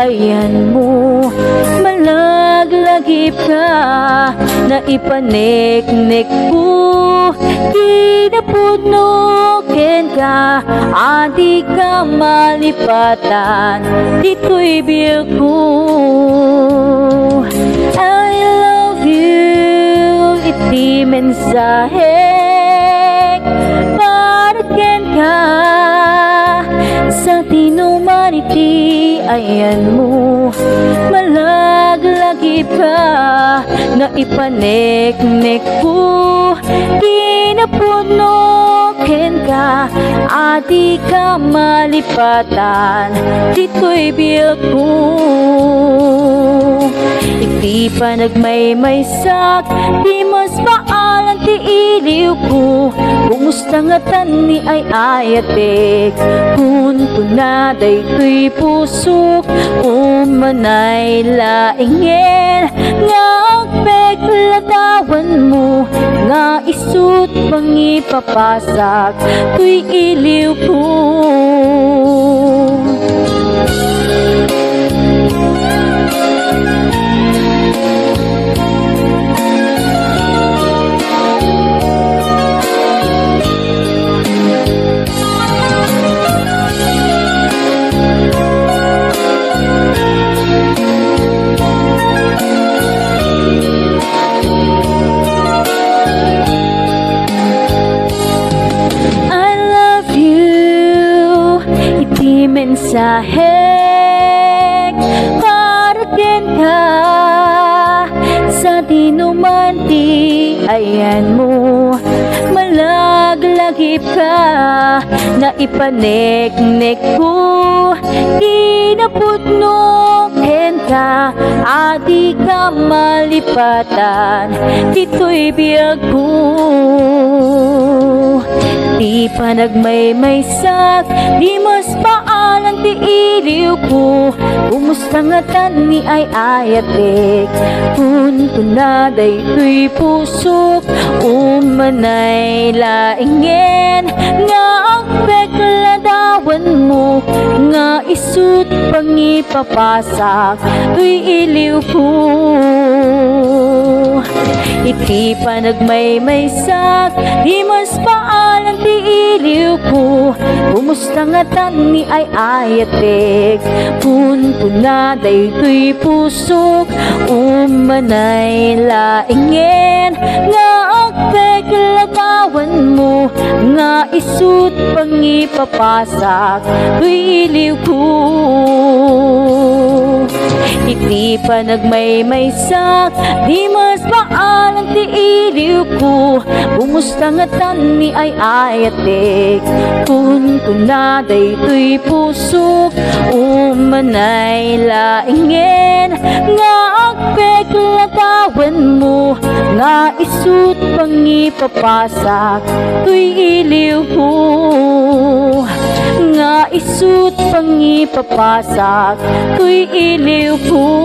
ayan mo. Malaglagip ka na ipanik-nik ko, kinapunukin ka, adi ka malipatan, dito'y biyag ko. I love you, iti mensahe, paraken ka sa tinuman iti ayan mo. Malaglagip ka na ipanik-nik ko, kinapunukin ka, adi ka malipatan, dito'y biyag ko. Iti panagmaymaysak, di mas maalan ti iliw ko, kumusta nga tani ay ayatek, kun tunaday to'y pusok, umanay laingen, nga paglatawan mo, nga isut pangipapasak, to'y iliw ko. Mensahe, paraken ka sa tinuman ti ayan mo. Malaglagip ka na ipanik-nik ko, kinaputnukin ka, adi ka malipatan, dito'y biyag ko. Di panagmaymaysak, di mas paalan ti iliw ko, kumusta nga tani ay ayatek, kun tunaday to'y pusok, umanay laingen, nga ang pekladawan mo, nga isut pangipapasak, to'y iliw ko. Iti panagmaymaysak, di mas paalan ti iliw ko, kumusta nga tani ay ayatek, kun tunaday to'y pusok, umanay laingen, nga ang pekladawan mo, nga isut pangipapasak, to'y iliw ko. Iti panagmaymaysak, di mas paalan ti iliw ko, kumusta nga tani ay ayatek, kun tunaday to'y pusok, umanay laingen, nga ang pekladawan mo, nga isut pangipapasak, to'y iliw ko. Nga isut pangipapasak, to'y iliw ko.